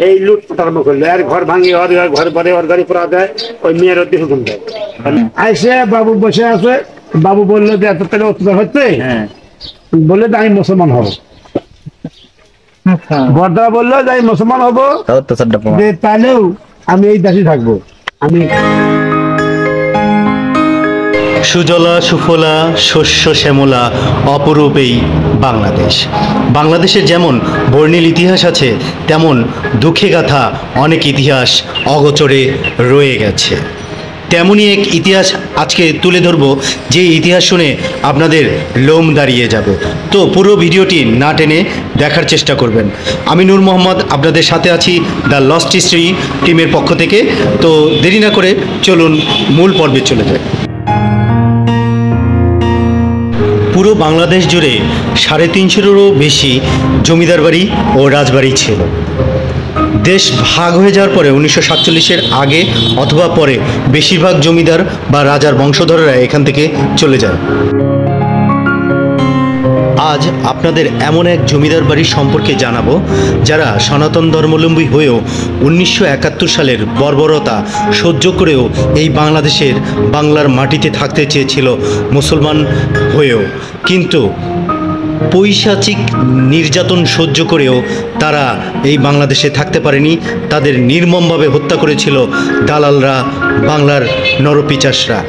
এই লুট আরম্ভ করলো, আর ঘর ভাঙি, ঘর পরে ওর গাড়ি পুরা দেয়, ওই মেয়ের অতি হুকুম দেয়। আইসে বাবু বসে আছে, বাবু বললো যে এত তাহলে অত্যাচার হচ্ছে, বললে যে আমি মুসলমান হবো। বর্দা বললো যে আমি মুসলমান হবো, যে তাহলেও আমি এই দেশে থাকবো। আমি সুজলা সুফলা শস্য শ্যামলা অপরূপ এই বাংলাদেশ। বাংলাদেশের যেমন বর্ণিল ইতিহাস আছে, তেমন দুঃখে গাথা অনেক ইতিহাস অগোচরে রয়ে গেছে। তেমনই এক ইতিহাস আজকে তুলে ধরবো, যে ইতিহাস শুনে আপনাদের লোম দাঁড়িয়ে যাবে। তো পুরো ভিডিওটি না টেনে দেখার চেষ্টা করবেন। আমি নূর মোহাম্মদ আপনাদের সাথে আছি দ্য লস্ট হিস্ট্রি টিমের পক্ষ থেকে। তো দেরি না করে চলুন মূল পর্বে চলে যাই। পুরো বাংলাদেশ জুড়ে 350-এরও বেশি জমিদার বাড়ি ও রাজবাড়ি ছিল। দেশ ভাগ হয়ে যাওয়ার পরে 1947-এর আগে অথবা পরে বেশিরভাগ জমিদার বা রাজার বংশধররা এখান থেকে চলে যায়। আজ আপনাদের এমন এক জমিদার বাড়ির সম্পর্কে জানাবো, যারা সনাতন ধর্মাবলম্বী হয়েও 1971 সালের বর্বরতা সহ্য করেও এই বাংলার মাটিতে থাকতে চেয়েছিল মুসলমান হয়েও, কিন্তু পৈশাচিক নির্যাতন সহ্য করেও তারা এই বাংলাদেশে থাকতে পারেনি। তাদের নির্মমভাবে হত্যা করেছিল দালালরা, বাংলার নরপিচাসরা।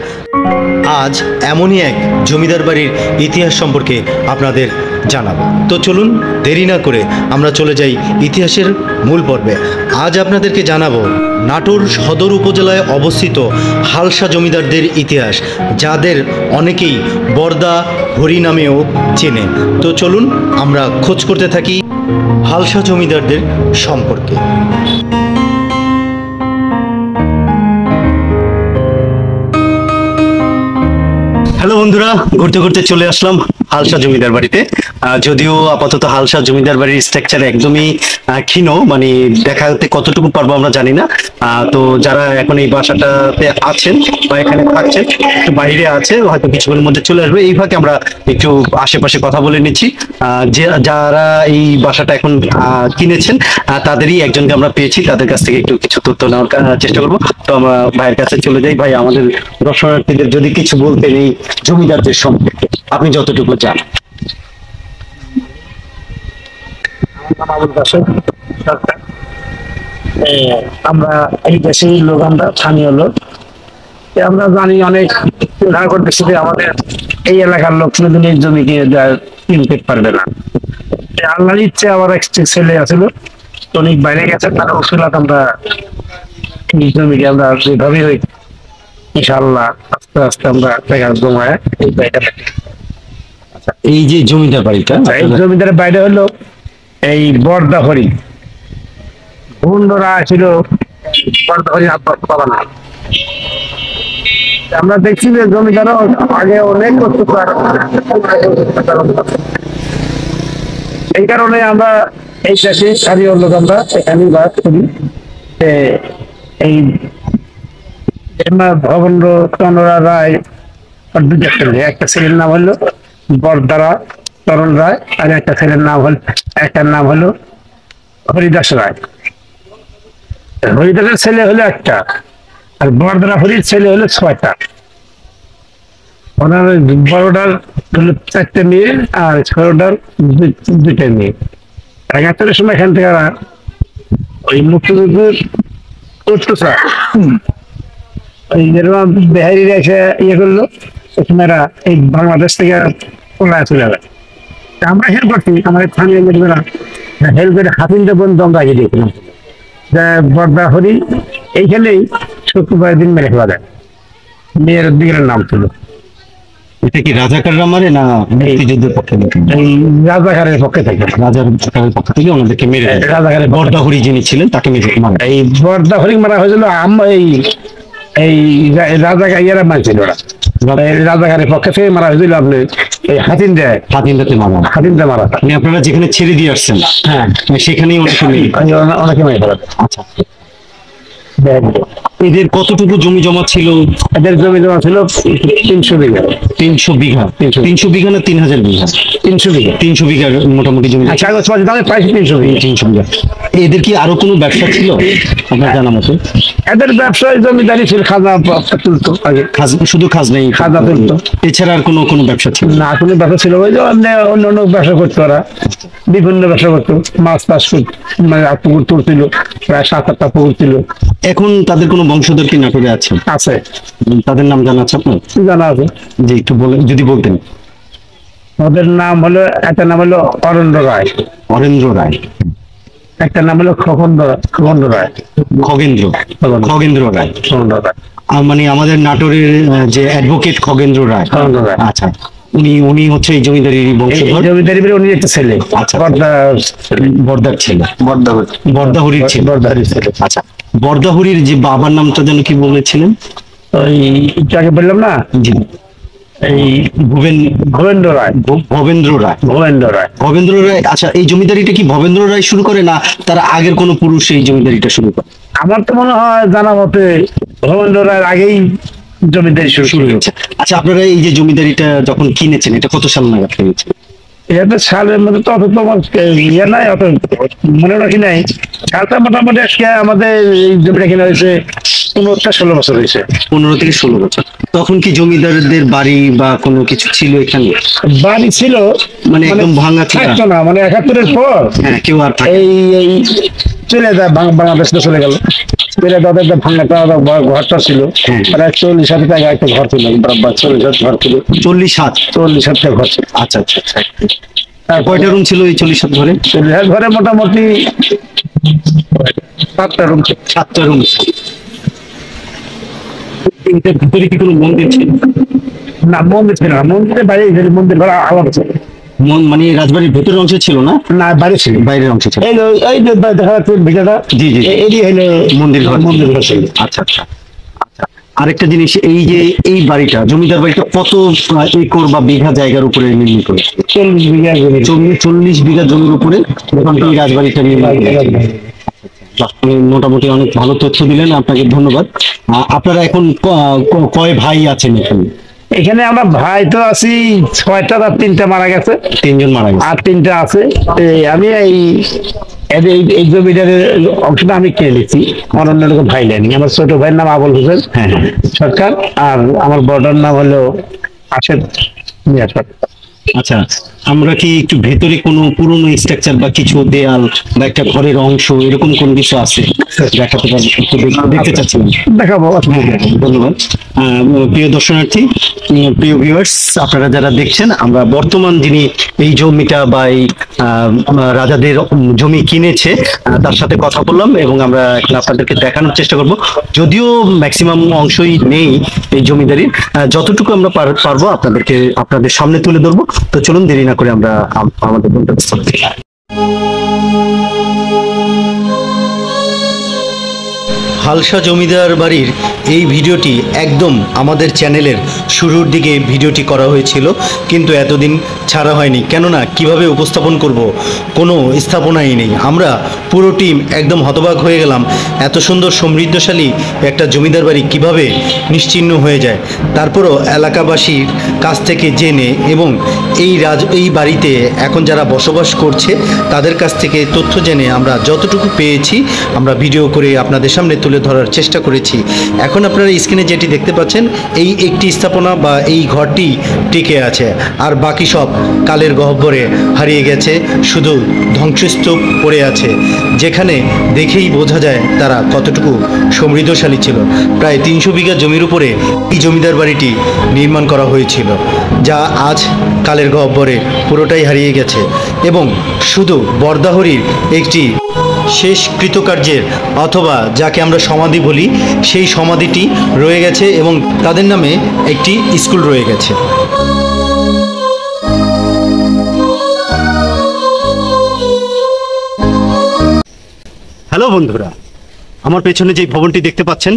আজ এমনই এক জমিদার বাড়ির ইতিহাস সম্পর্কে আপনাদের জানাবো। তো চলুন দেরি না করে আমরা চলে যাই ইতিহাসের মূল পর্বে। আজ আপনাদেরকে জানাবো নাটোর সদর উপজেলায় অবস্থিত হালসা জমিদারদের ইতিহাস, যাদের অনেকেই বর্দা হরি নামেও চেনে। তো চলুন আমরা খোঁজ করতে থাকি হালসা জমিদারদের সম্পর্কে। হ্যালো বন্ধুরা, ঘুরতে ঘুরতে চলে আসলাম হালসা জমিদার বাড়িতে। যদিও আপাতত হালসা জমিদার বাড়ির স্ট্রাকচার একদমই ক্ষীণ, মানে দেখাতে কতটুকু পারবো আমরা জানি না। তো যারা এখন এই বাসাটাতে আছেন বা এখানে থাকছেন, একটু বাইরে আছে, হয়তো কিছুক্ষণের মধ্যে চলে আসবে। এই ফাঁকে আমরা একটু আশেপাশে কথা বলে নিচ্ছি। যারা এই বাসাটা এখন কিনেছেন তাদেরই একজনকে আমরা পেয়েছি, তাদের কাছ থেকে একটু কিছু তথ্য নেওয়ার চেষ্টা করবো। তো আমরা ভাইয়ের কাছে চলে যাই। ভাই, আমাদের দর্শনার্থীদের যদি কিছু বলতেন এই জমিদারদের সম্পর্কে, আপনি যতটুকু জানেন। আমরা এই দেশের লোক, আমরা স্থানীয় লোক, আমরা জানি অনেক উদ্ধার করতেছি যে আমাদের এই এলাকার লোক কোনোদিন জমি কিনতে পারবে না। আল্লাহর ইচ্ছে আমার এক ছেলে আছিল, অনেক বাইরে গেছে, তারা উসুলাত আমরা এই জমিকে আমরা যেভাবে হই ইনশাআল্লাহ আস্তে আস্তে আমরা টাকা জমায় এই বাড়িটা। এই যে জমিদার বাড়িটা, এই জমিদারের বাইরে হলো এই বর্দাহরি বন্ধুরা ছিল, বর্দাহরি বাবা না। আমরা দেখছি যে জমিদারও আগে অনেক এই কারণে আমরা এই দেশে স্থানীয় লোক আমরা এখানে বাস করি। এই ভবেন্দ্র চন্দ্র রায় দুইটা ছেলে, একটা ছেলের নাম হলো বরদারা চরণ রায়, আর একটা ছেলের নাম হল, একটার নাম হলো হরিদাস রায়। হরিদাসের ছেলে হলো একটা, আর বরদারা হরির ছেলে হলো 6টা। ওনার বড়টার হলো 4টে মেয়ে, আর 6টার 2টা মেয়ে। 71-এর সময় এখান থেকে ওই মুক্তিযুদ্ধের অত্যাচার ওই যেরকম বেহারিরা এসে ইয়ে করলো, ওখানেরা এই বাংলাদেশ থেকে পলায় চলে যায়। আমরা হেল্প করছি, আমাদের স্থানীয় লোকেরা হেল্প করে হাতিনটা পর্যন্ত আমরা আগে দিয়েছিলাম। বর্দা হরি এইখানেই শুক্রবার দিন মেরে ফেলা যায়, মেয়ের দিকের নাম ছিল। এটা কি রাজাকাররা মারে না মুক্তিযুদ্ধের পক্ষে? এই রাজাকারের পক্ষে থেকে, রাজাকারের পক্ষ থেকে ওনাদেরকে মেরে, রাজাকারের বর্দা হরি যিনি ছিলেন তাকে মেরে মারা। এই বর্দা হরি মারা হয়েছিল এই রাজাকার মারছিল ওরা, রাজাকারের পক্ষে থেকে মারা হয়েছিল। আপনি এই হাতিনদাতে মারা। আপনারা যেখানে ছেড়ে দিয়ে আসছেন, হ্যাঁ, সেখানেই অনেকে মেরে ফেলা। আচ্ছা, এদের কতটুকু জমি জমা ছিল? এদের জমি জমা ছিল 300 বিঘা। 300 বিঘা 300 বিঘা না 3000 বিঘা 300 বিঘা 300 বিঘা মোটামুটি জমি আর কাগজপত্র দামে প্রায় 300 বিঘা 300 বিঘা। এদের কি আরো কোনো ব্যবসা ছিল আপনার জানা মতো? এদের ব্যবসায় জমিদারি ছিল, খাজনা তুলতো আগে, শুধু খাজনাই খাজনা তুলতো, এছাড়া আর কোনো ব্যবসা ছিল না কোনো ব্যবসা ছিল ওই যে অন্য অন্য ব্যবসা করতো ওরা, বিভিন্ন ব্যবসা করতো, মাছ চাষ করতো, মানে পুকুর তুলছিল, প্রায় 7-8টা পুকুর ছিল। এখন তাদের কোনো বংশধর কি নাটোরে আছে? আছে, তাদের নাম জানা আছে আপনার? জানা আছে। যে একটু বলে যদি বলতেন। ওদের নাম হলো, একটা নাম হলো অরেন্দ্র রায়, অরেন্দ্র রায়, একটা নাম হলো খগেন্দ্র রায়, খগেন্দ্র খগেন্দ্র রায়। খগেন্দ্র রায় মানে আমাদের নাটোরের যে অ্যাডভোকেট খগেন্দ্র রায়। খগেন্দ্র রায়। আচ্ছা, উনি হচ্ছে এই জমিদারির এই বংশধর। জমিদারি বলে উনি একটা ছেলে, আচ্ছা। বর্দার বর্দার ছেলে, বর্দাহরির ছেলে। বর্দারি ছেলে। আচ্ছা, বর্দাহরির যে বাবার নামটা যেন কি বলেছিলেন? ওই যাকে বললাম না, জি, এই ভবেন্দ্র রায়, ভবেন্দ্র রায়। ভবেন্দ্র রায়। ভবেন্দ্র রায়। আচ্ছা, এই জমিদারিটা কি ভবেন্দ্র রায় শুরু করে না তার আগের কোনো পুরুষ এই জমিদারিটা শুরু করে? আমার তো মনে হয় জানা মতে ভবেন্দ্র রায়ের আগেই জমিদারি শুরু হয়েছে। আচ্ছা, আপনারা এই যে জমিদারিটা যখন কিনেছেন এটা কত সাল নাগাদ কিনেছেন? এটা সালের মধ্যে তো অত তোমার ইয়ে নাই, অত মনে রাখি নাই। সালটা মোটামুটি আজকে আমাদের এই জমিটা কিনা হয়েছে 15-16 বছর হয়েছে। 15 থেকে 16 বছর। তখন কি জমিদারদের বাড়ি বা কোনো কিছু ছিল এখানে? বাড়ি ছিল, মানে একদম ভাঙা ছিল থাকতো না, মানে 71-এর পর হ্যাঁ, কেউ আর থাকে এই চলে যায়, বাংলাদেশ তো চলে গেল, চলে তাদের একটা ভাঙাটা ঘরটা ছিল, হ্যাঁ। প্রায় 40-60 টাকা একটা ঘর ছিল, 40-60 ঘর ছিল, 40-60 টাকা ঘর ছিল। আচ্ছা আচ্ছা আচ্ছা। কয়টা রুম ছিল এই 40 ঘরে? 40 ঘরে মোটামুটি 7টা রুম ছিল। 7টা রুম। এটার ভিতরে কি কোনো মন্দির ছিল? না, মন্দির ছিল না, মন্দিরের বাইরে মন্দির ঘর আলাদা ছিল। মানে রাজবাড়ির ভেতরের অংশে ছিল না, না বাইরে ছিল, বাইরের অংশে ছিল। এই যে দেখা যাচ্ছে ভিটাটা, জি জি, এটি হলো মন্দির ঘর। মন্দির ঘর ছিল। আচ্ছা আচ্ছা আচ্ছা। আরেকটা জিনিস, এই যে এই বাড়িটা, জমিদার বাড়িটা কত একর বা বিঘা জায়গার উপরে নির্মিত হয়েছে? 40 বিঘা জমি। 40 বিঘা জমির উপরে যখন এই রাজবাড়িটা নির্মাণ করেছে। আপনি মোটামুটি অনেক ভালো তথ্য দিলেন, আপনাকে ধন্যবাদ। আপনারা এখন কয় ভাই আছেন এখানে? এখানে আমরা ভাই তো আছি 6টা, আর 3টা মারা গেছে, 3জন মারা গেছে। আর 3টা আছে। আমি এই জমিদারের অংশটা আমি কিনে নিচ্ছি, আমার অন্য রকম ভাই নেয়নি। আমার ছোট ভাইয়ের নাম আবুল হোসেন হ্যাঁ হ্যাঁ। সরকার, আর আমার বড়টার নাম হলো আশেদ মিয়া সরকার। আচ্ছা, আমরা কি একটু ভেতরে কোনো পুরনো স্ট্রাকচার বা কিছু দেয়াল বা একটা ঘরের অংশ এরকম কোন কিছু আছে দেখাতে পারবো? একটু দেখতে চাচ্ছিলাম। দেখাবো। হ্যাঁ হ্যাঁ, ধন্যবাদ। প্রিয় দর্শনার্থী, প্রিয় ভিউয়ার্স, আপনারা যারা দেখছেন, আমরা বর্তমান যিনি এই জমিটা বা এই রাজাদের জমি কিনেছে তার সাথে কথা বললাম, এবং আমরা এখন আপনাদেরকে দেখানোর চেষ্টা করব। যদিও ম্যাক্সিমাম অংশই নেই এই জমিদারির, যতটুকু আমরা পারবো আপনাদের সামনে তুলে ধরবো। তো চলুন দেরি না করে আমরা আমাদের গন্তব্যস্থলে যাই। হালসা জমিদার বাড়ির এই ভিডিওটি একদম আমাদের চ্যানেলের শুরুর দিকে ভিডিওটি করা হয়েছিল, কিন্তু এতদিন ছাড়া হয়নি। কেননা কিভাবে উপস্থাপন করব, কোনো স্থাপনাই নেই। আমরা পুরো টিম একদম হতবাক হয়ে গেলাম, এত সুন্দর সমৃদ্ধশালী একটা জমিদার বাড়ি কিভাবে নিশ্চিহ্ন হয়ে যায়। তারপরও এলাকাবাসীর কাছ থেকে জেনে এবং এই বাড়িতে এখন যারা বসবাস করছে তাদের কাছ থেকে তথ্য জেনে আমরা যতটুকু পেয়েছি আমরা ভিডিও করে আপনাদের সামনে তুলে ধরার চেষ্টা করেছি। এখন আপনারা স্ক্রিনে যেটি দেখতে পাচ্ছেন, এই একটি স্থাপনা বা এই ঘরটি টিকে আছে, আর বাকি সব কালের গহ্বরে হারিয়ে গেছে, শুধু ধ্বংসস্তূপ পড়ে আছে, যেখানে দেখেই বোঝা যায় তারা কতটুকু সমৃদ্ধশালী ছিল। প্রায় 300 বিঘা জমির উপরে এই জমিদার বাড়িটি নির্মাণ করা হয়েছিল, যা আজ কালের গহ্বরে পুরোটাই হারিয়ে গেছে, এবং শুধু বর্দাহরির একটি শেষ কৃতকার্যের অথবা যাকে আমরা সমাধি বলি সেই সমাধিটি রয়ে গেছে, এবং তাদের নামে একটি স্কুল রয়ে গেছে। হ্যালো বন্ধুরা, আমার পেছনে যে ভবনটি দেখতে পাচ্ছেন,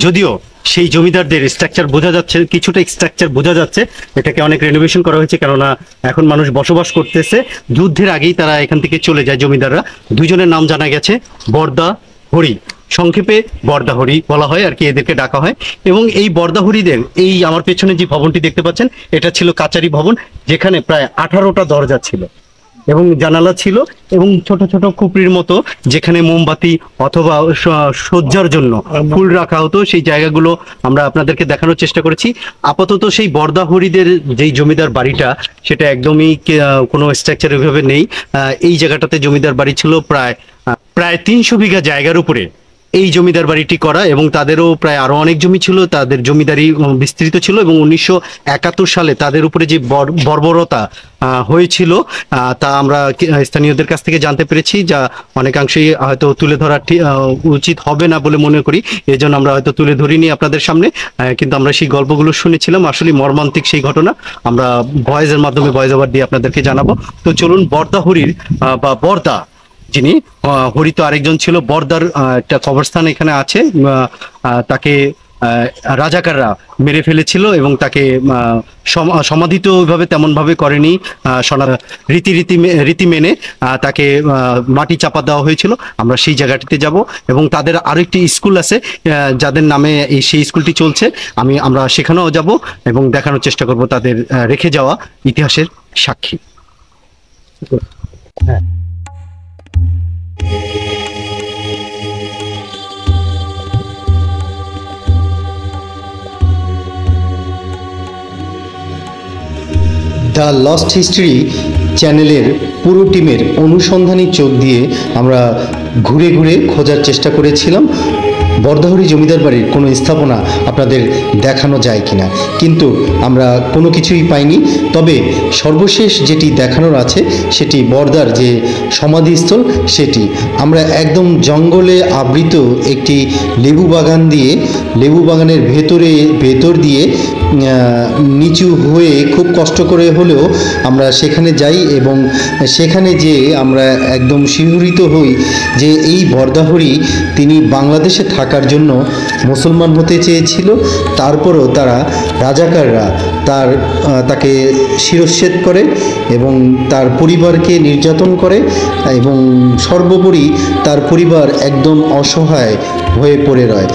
যদিও সেই জমিদারদের স্ট্রাকচার বোঝা যাচ্ছে, কিছুটা স্ট্রাকচার বোঝা যাচ্ছে, এটাকে অনেক রেনোভেশন করা হয়েছে, কেননা এখন মানুষ বসবাস করতেছে। যুদ্ধের আগেই তারা এখান থেকে চলে যায় জমিদাররা। দুজনের নাম জানা গেছে, বর্দা হরি। সংক্ষেপে বর্দাহরি বলা হয় আর কি, এদেরকে ডাকা হয়। এবং এই বর্দাহরিদের এই আমার পেছনে যে ভবনটি দেখতে পাচ্ছেন, এটা ছিল কাচারি ভবন, যেখানে প্রায় 18টা দরজা ছিল এবং জানালা ছিল, এবং ছোট ছোট খুপড়ির মতো যেখানে মোমবাতি অথবা সজ্জার জন্য ফুল রাখা হতো, সেই জায়গাগুলো আমরা আপনাদেরকে দেখানোর চেষ্টা করেছি। আপাতত সেই বর্দাহরিদের যেই জমিদার বাড়িটা, সেটা একদমই কোনো স্ট্রাকচার ওইভাবে নেই। এই জায়গাটাতে জমিদার বাড়ি ছিল প্রায় 300 বিঘা জায়গার উপরে এই জমিদার বাড়িটি করা, এবং তাদেরও প্রায় আরো অনেক জমি ছিল, তাদের জমিদারি বিস্তৃত ছিল। এবং 1971 সালে তাদের উপরে যে বর্বরতা হয়েছিল তা আমরা স্থানীয়দের কাছ থেকে জানতে পেরেছি, যা অনেকাংশেই হয়তো তুলে ধরা উচিত হবে না বলে মনে করি, এই জন্য আমরা হয়তো তুলে ধরিনি আপনাদের সামনে। কিন্তু আমরা সেই গল্পগুলো শুনেছিলাম, আসলে মর্মান্তিক সেই ঘটনা আমরা ভয়েসের মাধ্যমে ভয়েস ওভার দিয়ে আপনাদেরকে জানাবো। তো চলুন বর্দাহরির বা বর্দা যিনি, হরি তো আরেকজন ছিল, বর্দার একটা কবরস্থান এখানে আছে। তাকে রাজাকাররা মেরে ফেলেছিল এবং তাকে সমাধি তো ওইভাবে তেমন ভাবে করেনি, রীতি মেনে তাকে মাটি চাপা দেওয়া হয়েছিল। আমরা সেই জায়গাটিতে যাব, এবং তাদের আরো একটি স্কুল আছে যাদের নামে সেই স্কুলটি চলছে, আমরা সেখানেও যাব এবং দেখানোর চেষ্টা করব তাদের রেখে যাওয়া ইতিহাসের সাক্ষী। হ্যাঁ, দ্য লস্ট হিস্ট্রি চ্যানেলের পুরো টিমের অনুসন্ধানী চোখ দিয়ে আমরা ঘুরে ঘুরে খোঁজার চেষ্টা করেছিলাম বর্দাহরি জমিদার বাড়ির কোনো স্থাপনা আপনাদের দেখানো যায় কিনা, কিন্তু আমরা কোনো কিছুই পাইনি। তবে সর্বশেষ যেটি দেখানোর আছে সেটি বর্দার যে সমাধিস্থল, সেটি আমরা একদম জঙ্গলে আবৃত একটি লেবু বাগানের ভেতর দিয়ে নিচু হয়ে খুব কষ্ট করে হলেও আমরা সেখানে যাই, এবং সেখানে যে আমরা একদম শিহরিত হই যে এই বর্দাহরি তিনি বাংলাদেশে থাকার জন্য মুসলমান হতে চেয়েছিল। তারপরও রাজাকাররা তাকে শিরশ্ছেদ করে এবং তার পরিবারকে নির্যাতন করে, এবং সর্বোপরি তার পরিবার একদম অসহায় হয়ে পড়ে রয়।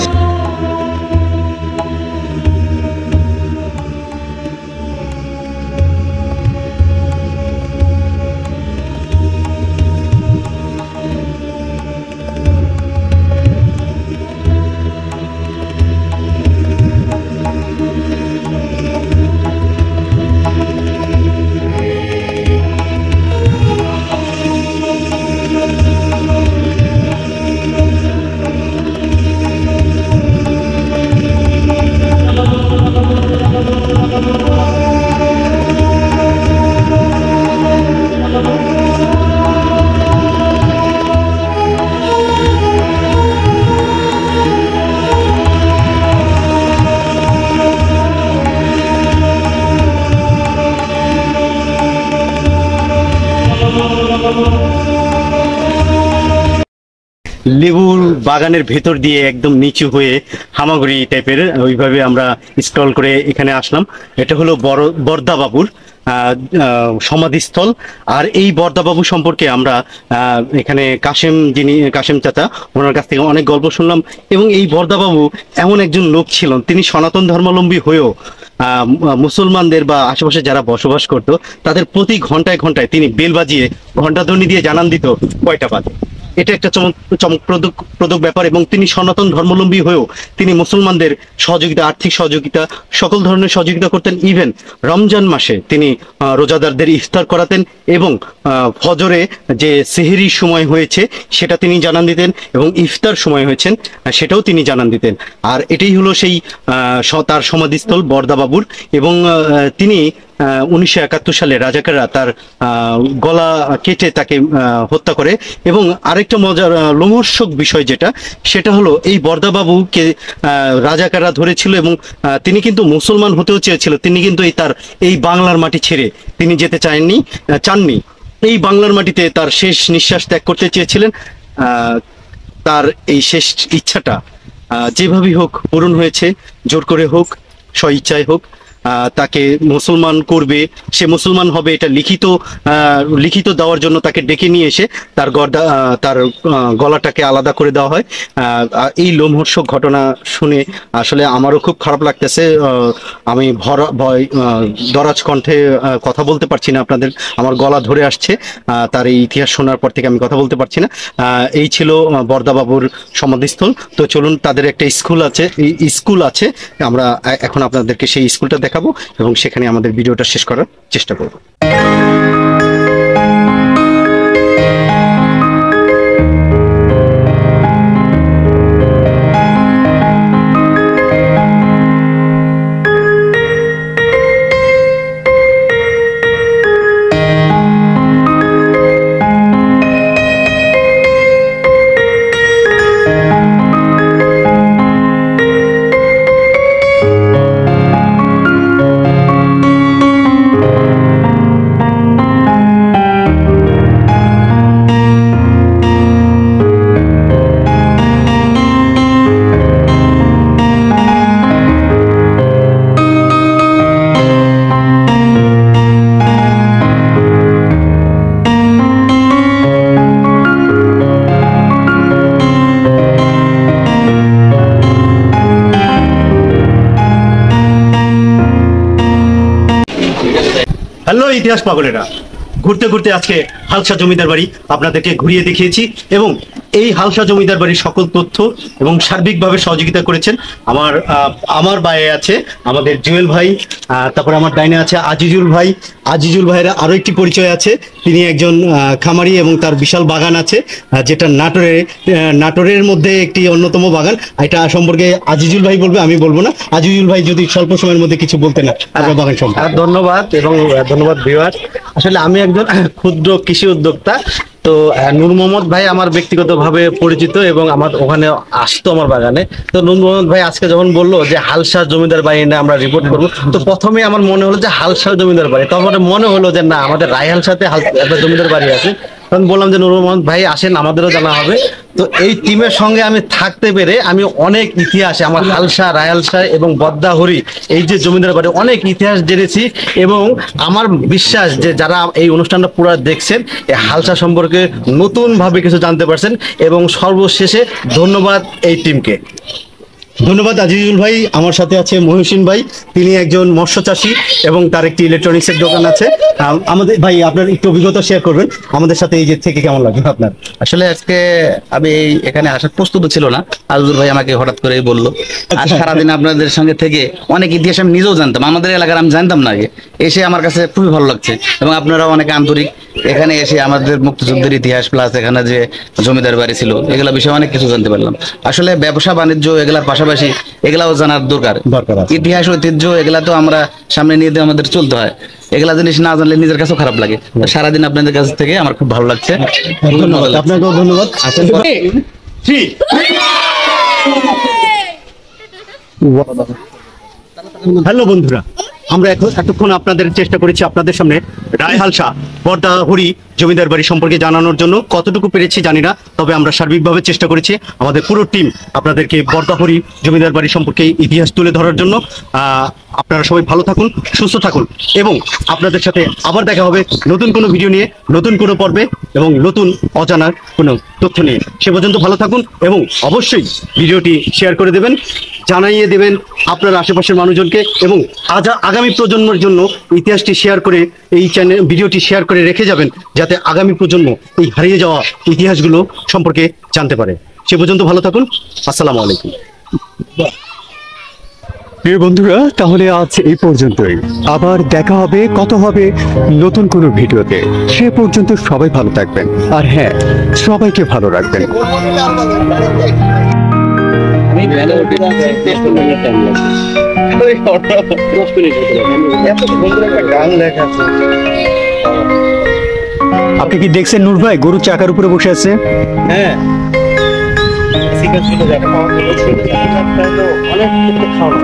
লেবুর বাগানের ভেতর দিয়ে একদম নিচু হয়ে হামাগুড়ি টাইপের ওইভাবে আমরা স্ক্রল করে এখানে আসলাম। এটা হলো বর্দাবাবুর সমাধিস্থল। আর এই বর্দাবাবু সম্পর্কে আমরা এখানে কাশেম চাচা, ওনার কাছ থেকে অনেক গল্প শুনলাম। এবং এই বর্দাবাবু এমন একজন লোক ছিলেন, তিনি সনাতন ধর্মাবলম্বী হয়েও মুসলমানদের বা আশেপাশে যারা বসবাস করত তাদের প্রতি ঘন্টায় ঘন্টায় তিনি বেল বাজিয়ে ঘণ্টাধ্বনি দিয়ে জানান দিত কয়টা বাজে। এটা একটা চমকপ্রদ ব্যাপার। এবং তিনি সনাতন ধর্মাবলম্বী হয়েও তিনি মুসলমানদের সহযোগিতা, আর্থিক সহযোগিতা, সকল ধরনের সহযোগিতা করতেন। ইভেন রমজান মাসে তিনি রোজাদারদের ইফতার করাতেন, এবং ফজরে যে সেহরির সময় হয়েছে সেটা তিনি জানান দিতেন, এবং ইফতার সময় হয়েছেন সেটাও তিনি জানান দিতেন। আর এটাই হলো সেই তার সমাধিস্থল বর্দাবাবুর। এবং তিনি 1971 সালে রাজাকাররা তার গলা কেটে তাকে হত্যা করে। এবং আরেকটা মজার লোমহর্ষক বিষয় সেটা হলো এই বর্দাবাবুকে রাজাকাররা ধরেছিল, এবং তিনি কিন্তু মুসলমান হতেও চেয়েছিল। তিনি কিন্তু এই বাংলার মাটি ছেড়ে তিনি যেতে চাননি। এই বাংলার মাটিতে তার শেষ নিঃশ্বাস ত্যাগ করতে চেয়েছিলেন। তার এই শেষ ইচ্ছাটা যেভাবেই হোক পূরণ হয়েছে, জোর করে হোক, স্ব ইচ্ছায় হোক। তাকে মুসলমান করবে, সে মুসলমান হবে, এটা লিখিত দেওয়ার জন্য তাকে ডেকে নিয়ে এসে তার গলাটাকে আলাদা করে দেওয়া হয়। এই লোমহর্ষক ঘটনা শুনে আসলে আমারও খুব খারাপ লাগতেছে। আমি দরাজ কণ্ঠে কথা বলতে পারছি না, আমার গলা ধরে আসছে তার এই ইতিহাস শোনার পর থেকে আমি কথা বলতে পারছি না। এই ছিল বরদাবাবুর সমাধিস্থল। তো চলুন, তাদের একটা স্কুল আছে, আমরা এখন আপনাদেরকে সেই স্কুলটা দেখাবো এবং সেখানে আমাদের ভিডিওটা শেষ করার চেষ্টা করব। হ্যালো ইতিহাস পাগলেরা, ঘুরতে ঘুরতে আজকে হালসা জমিদার বাড়ি আপনাদেরকে ঘুরিয়ে দেখিয়েছি এবং এই হালসা জমিদার বাড়ির সকল তথ্য এবং সার্বিকভাবে সহযোগিতা করেছেন আমার বাইরে আছে আমাদের জুয়েল ভাই, তারপর আমার ডাইনে আছে আজিজুল ভাই। আজিজুল ভাইয়ের আরো একটি পরিচয় আছে, তিনি একজন খামারি এবং তার বিশাল বাগান আছে, যেটা নাটোরের মধ্যে একটি অন্যতম বাগান। এটা সম্পর্কে আজিজুল ভাই বলবে, আমি বলবো না। আজিজুল ভাই যদি স্বল্প সময়ের মধ্যে কিছু বলতে না আপনার বাগান সম্পর্কে। ধন্যবাদ এবং ধন্যবাদ ভিউয়ার। আসলে আমি একজন ক্ষুদ্র কৃষি উদ্যোক্তা। তো নূর মোহাম্মদ ভাই আমার ব্যক্তিগতভাবে পরিচিত এবং আমার ওখানে আসতো আমার বাগানে। তো নূর মোহাম্মদ ভাই আজকে যখন বললো যে হালসা জমিদার বাড়ি নিয়ে আমরা রিপোর্ট করবো, তো প্রথমে আমার মনে হলো যে হালসা জমিদার বাড়ি, তারপরে মনে হলো যে না, আমাদের রায়হালসাতে একটা জমিদার বাড়ি আছে। তখন বললাম যে নূর মোহাম্মদ ভাই আসেন, আমাদেরও জানা হবে। তো এই টিমের সঙ্গে আমি থাকতে পেরে আমি অনেক ইতিহাস, আমার হালসা, রায়হালসা এবং বদ্দাহরি এই যে জমিদার বাড়ি, অনেক ইতিহাস জেনেছি এবং আমার বিশ্বাস যে যারা এই অনুষ্ঠানটা পুরো দেখছেন এই হালসা সম্পর্কে নতুনভাবে কিছু জানতে পারছেন। এবং সর্বশেষে ধন্যবাদ এই টিমকে। ধন্যবাদ আজিজুল ভাই। আমার সাথে আছে মহসিন ভাই, তিনি একজন মৎস্য চাষী এবং তার একটি ইলেকট্রনিক্সের দোকান আছে। আমাদের ভাই, আপনার একটু অভিজ্ঞতা শেয়ার করবেন আমাদের সাথে, এই যে থেকে কেমন লাগবে আপনার? আসলে আজকে আমি এখানে আসার প্রস্তুত ছিল না, আজিজুল ভাই আমাকে হঠাৎ করেই বললো। আর সারাদিন আপনাদের সঙ্গে থেকে অনেক ইতিহাস আমি নিজেও জানতাম, আমাদের এলাকার আমি জানতাম না আগে। এসে আমার কাছে খুবই ভালো লাগছে এবং আপনারাও অনেক আন্তরিক। এখানে এসে আমাদের মুক্তিযুদ্ধের ইতিহাস প্লাস এখানে যে জমিদার বাড়ি ছিল এগুলা বিষয়ে অনেক কিছু জানতে পারলাম। আসলে ব্যবসা বাণিজ্য এগুলার পাশাপাশি এগুলাও জানার দরকার। ইতিহাস ঐতিহ্য এগুলা তো আমরা সামনে নিয়ে দিয়ে আমাদের চলতে হয়। এগুলা জিনিস না জানলে নিজের কাছেও খারাপ লাগে। সারাদিন আপনাদের কাছ থেকে আমার খুব ভালো লাগছে। ধন্যবাদ, আপনাকেও ধন্যবাদ। হ্যালো বন্ধুরা, আমরা এতক্ষণ আপনাদের চেষ্টা করেছি আপনাদের সামনে রায়হালসা বরদাহরি জমিদার বাড়ি সম্পর্কে জানানোর জন্য। কতটুকু পেরেছি জানি না, তবে আমরা সার্বিকভাবে চেষ্টা করেছি আমাদের পুরো টিম আপনাদেরকে বরদাহরি জমিদার বাড়ি সম্পর্কে ইতিহাস তুলে ধরার জন্য। আপনারা সবাই ভালো থাকুন, সুস্থ থাকুন এবং আপনাদের সাথে আবার দেখা হবে নতুন কোনো ভিডিও নিয়ে, নতুন কোনো পর্বে এবং নতুন অজানার কোনো তথ্য নিয়ে। সে পর্যন্ত ভালো থাকুন এবং অবশ্যই ভিডিওটি শেয়ার করে দেবেন, জানাইয়ে দেবেন আপনার আশেপাশের মানুষজনকে এবং আগামী প্রজন্মের জন্য ইতিহাসটি শেয়ার করে, এই ভিডিওটি শেয়ার করে রেখে যাবেন, যাতে আগামী প্রজন্ম এই হারিয়ে যাওয়া ইতিহাসগুলো সম্পর্কে জানতে পারে। সে পর্যন্ত ভালো থাকুন। আসসালামু আলাইকুম। প্রিয় বন্ধুরা, তাহলে আজ এই পর্যন্তই। আবার দেখা হবে, কথা হবে নতুন কোনো ভিডিওতে। সে পর্যন্ত সবাই ভালো থাকবেন, আর হ্যাঁ, সবাইকে ভালো রাখবেন। আপনি কি দেখছেন নূর ভাই গরু চাকার উপরে বসে আছে? হ্যাঁ, অনেক খাওয়া